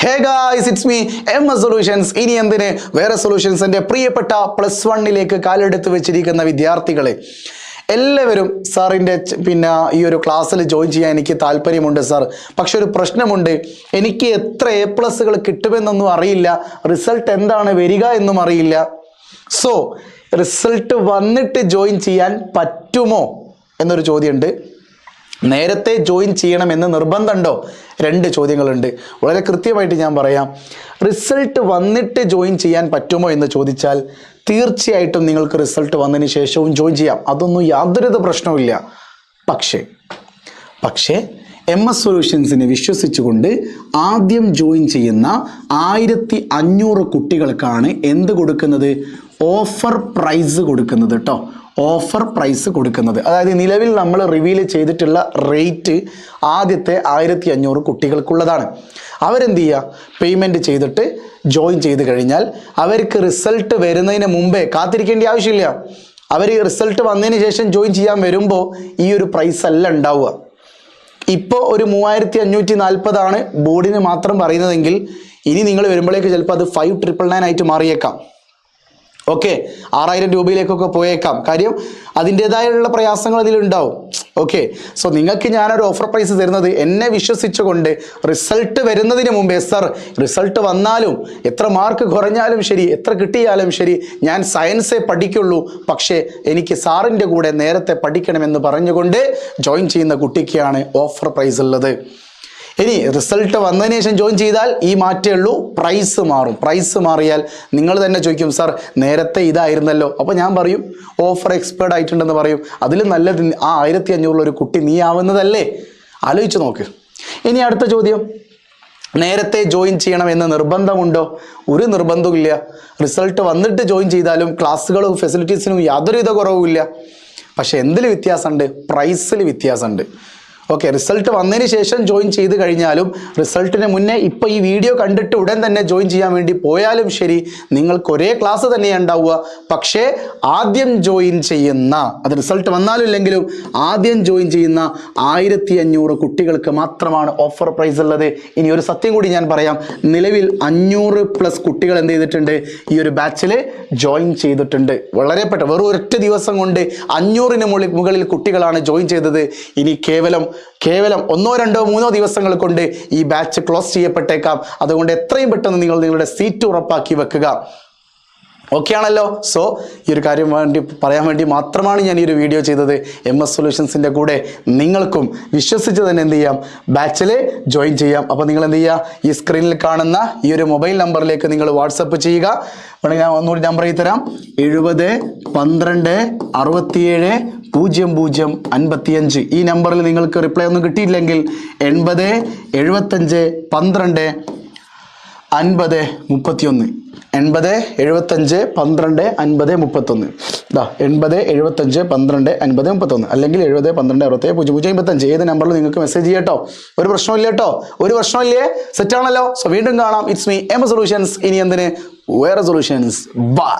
Hey guys, it's me MS solutions. ഇനി എന്തിന് വേറെ സൊല്യൂഷൻസ്. എൻ്റെ പ്രിയപ്പെട്ട +1 കാലെടുത്ത് വെച്ചിരിക്കുന്ന വിദ്യാർത്ഥികളെ എല്ലാവരും സാറിൻ്റെ ഈ ഒരു ക്ലാസ്സിൽ ജോയിൻ ചെയ്യാൻ എനിക്ക് താല്പര്യമുണ്ട് സാർ. പക്ഷെ ഒരു പ്രശ്നമുണ്ട്, എനിക്ക് എത്ര A+ കിട്ടുമെന്നൊന്നും അറിയില്ല, റിസൾട്ട് എന്താണ് വരിക എന്നും അറിയില്ല. സോ റിസൾട്ട് വന്നിട്ട് ജോയിൻ ചെയ്യാൻ പറ്റുമോ എന്നൊരു ചോദ്യമുണ്ട്. നേരത്തെ ജോയിൻ ചെയ്യണമെന്ന് നിർബന്ധമുണ്ടോ? 2 ചോദ്യങ്ങളുണ്ട്. വളരെ കൃത്യമായിട്ട് ഞാൻ പറയാം. റിസൾട്ട് വന്നിട്ട് ജോയിൻ ചെയ്യാൻ പറ്റുമോ എന്ന് ചോദിച്ചാൽ തീർച്ചയായിട്ടും നിങ്ങൾക്ക് റിസൾട്ട് വന്നതിന് ശേഷവും ജോയിൻ ചെയ്യാം, അതൊന്നും യാതൊരു പ്രശ്നവുമില്ല. പക്ഷേ MS സൊല്യൂഷൻസിനെ വിശ്വസിച്ചുകൊണ്ട് ആദ്യം ജോയിൻ ചെയ്യുന്ന 1500 കുട്ടികൾക്കാണ് എന്ത് കൊടുക്കുന്നത്? ഓഫർ പ്രൈസ് കൊടുക്കുന്നത് കേട്ടോ. ഓഫർ പ്രൈസ് കൊടുക്കുന്നത്, അതായത് നിലവിൽ നമ്മൾ റിവീൽ ചെയ്തിട്ടുള്ള റേറ്റ് ആദ്യത്തെ 1500 കുട്ടികൾക്കുള്ളതാണ്. അവരെന്ത് ചെയ്യുക? പേയ്മെൻറ്റ് ചെയ്തിട്ട് ജോയിൻ ചെയ്ത് കഴിഞ്ഞാൽ അവർക്ക് റിസൾട്ട് വരുന്നതിന് മുമ്പേ കാത്തിരിക്കേണ്ട ആവശ്യമില്ല. അവർ റിസൾട്ട് വന്നതിന് ശേഷം ജോയിൻ ചെയ്യാൻ വരുമ്പോൾ ഈ ഒരു പ്രൈസ് അല്ല ഉണ്ടാവുക. ഇപ്പോൾ ഒരു 3540 ആണ് ബോർഡിന് മാത്രം പറയുന്നതെങ്കിൽ ഇനി നിങ്ങൾ വരുമ്പോഴേക്ക് ചിലപ്പോൾ അത് 5999 ആയിട്ട് മാറിയേക്കാം. ഓക്കെ, 6000 രൂപയിലേക്കൊക്കെ പോയേക്കാം. കാര്യം അതിൻ്റെതായുള്ള പ്രയാസങ്ങൾ അതിലുണ്ടാവും. ഓക്കെ, സോ നിങ്ങൾക്ക് ഞാനൊരു ഓഫർ പ്രൈസ് തരുന്നത് എന്നെ വിശ്വസിച്ചുകൊണ്ട് റിസൾട്ട് വരുന്നതിന് മുമ്പേ, സർ റിസൾട്ട് വന്നാലും എത്ര മാർക്ക് കുറഞ്ഞാലും ശരി, എത്ര കിട്ടിയാലും ശരി, ഞാൻ സയൻസേ പഠിക്കുള്ളൂ, പക്ഷേ എനിക്ക് സാറിൻ്റെ കൂടെ നേരത്തെ പഠിക്കണമെന്ന് പറഞ്ഞുകൊണ്ട് ജോയിൻ ചെയ്യുന്ന കുട്ടിക്കാണ് ഓഫർ പ്രൈസ് ഉള്ളത്. ഇനി റിസൾട്ട് വന്നതിന് ശേഷം ജോയിൻ ചെയ്താൽ ഈ മാറ്റേ ഉള്ളൂ, പ്രൈസ് മാറും. പ്രൈസ് മാറിയാൽ നിങ്ങൾ തന്നെ ചോദിക്കും, സാർ നേരത്തെ ഇതായിരുന്നല്ലോ. അപ്പോൾ ഞാൻ പറയും ഓഫർ എക്സ്പയർഡ് ആയിട്ടുണ്ടെന്ന് പറയും. അതിൽ നല്ലത് ആ 1500 ഒരു കുട്ടി നീ ആവുന്നതല്ലേ? ആലോചിച്ച് നോക്ക്. ഇനി അടുത്ത ചോദ്യം, നേരത്തെ ജോയിൻ ചെയ്യണമെന്ന് നിർബന്ധമുണ്ടോ? ഒരു നിർബന്ധമില്ല. റിസൾട്ട് വന്നിട്ട് ജോയിൻ ചെയ്താലും ക്ലാസ്സുകളും ഫെസിലിറ്റീസിനും യാതൊരുവിധ കുറവുമില്ല. പക്ഷെ എന്തിൽ വ്യത്യാസമുണ്ട്? പ്രൈസിൽ വ്യത്യാസമുണ്ട്. ഓക്കെ, റിസൾട്ട് വന്നതിന് ശേഷം ജോയിൻ ചെയ്ത് കഴിഞ്ഞാലും റിസൾട്ടിന് മുന്നേ ഇപ്പോൾ ഈ വീഡിയോ കണ്ടിട്ട് ഉടൻ തന്നെ ജോയിൻ ചെയ്യാൻ വേണ്ടി പോയാലും ശരി, നിങ്ങൾക്ക് ഒരേ ക്ലാസ് തന്നെയാണ് ഉണ്ടാവുക. പക്ഷേ ആദ്യം ജോയിൻ ചെയ്യുന്ന, അത് റിസൾട്ട് വന്നാലും ഇല്ലെങ്കിലും ആദ്യം ജോയിൻ ചെയ്യുന്ന 1500 കുട്ടികൾക്ക് മാത്രമാണ് ഓഫർ പ്രൈസ് ഉള്ളത്. ഇനി ഒരു സത്യം കൂടി ഞാൻ പറയാം, നിലവിൽ 500+ കുട്ടികൾ എന്ത് ചെയ്തിട്ടുണ്ട്? ഈ ഒരു ബാച്ചിൽ ജോയിൻ ചെയ്തിട്ടുണ്ട്. വളരെ വെറും ഒരൊറ്റ ദിവസം കൊണ്ട് 500-ന് മുകളിൽ കുട്ടികളാണ് ജോയിൻ ചെയ്തത്. ഇനി കേവലം 1, 2, 3 ദിവസങ്ങൾ കൊണ്ട് ഈ ബാച്ച് ക്ലോസ് ചെയ്യപ്പെട്ടേക്കാം. അതുകൊണ്ട് എത്രയും പെട്ടെന്ന് നിങ്ങൾ നിങ്ങളുടെ സീറ്റ് ഉറപ്പാക്കി വെക്കുക. ഓക്കെ ആണല്ലോ? സോ ഈ ഒരു കാര്യം പറയാൻ വേണ്ടി മാത്രമാണ് ഞാൻ ഈ ഒരു വീഡിയോ ചെയ്തത്. MS സൊല്യൂഷൻസിൻ്റെ കൂടെ നിങ്ങൾക്കും വിശ്വസിച്ച് തന്നെ എന്ത് ചെയ്യാം? ബാച്ചിൽ ജോയിൻ ചെയ്യാം. അപ്പോൾ നിങ്ങൾ എന്ത് ചെയ്യുക? ഈ സ്ക്രീനിൽ കാണുന്ന ഈ ഒരു മൊബൈൽ നമ്പറിലേക്ക് നിങ്ങൾ വാട്സപ്പ് ചെയ്യുക. വേണമെങ്കിൽ ഞാൻ ഒന്നുകൂടി നമ്പർ എഴുതി തരാം. 70 12 67 0055. ഈ നമ്പറിൽ നിങ്ങൾക്ക് റിപ്ലൈ ഒന്നും കിട്ടിയില്ലെങ്കിൽ 80 75 12 50 31. 80 75 12 50 31. 80 75 12 50 31, അല്ലെങ്കിൽ 70 12 67 0055. ഏത് നമ്പറിൽ നിങ്ങൾക്ക് മെസ്സേജ് ചെയ്യട്ടോ. ഒരു പ്രശ്നമില്ല കേട്ടോ, ഒരു പ്രശ്നമില്ലേ? സെറ്റാണല്ലോ? സോ വീണ്ടും കാണാം. It's me MS solutions. ഇനി എന്തിന് വേറെ സൊല്യൂഷൻസ്. ബൈ.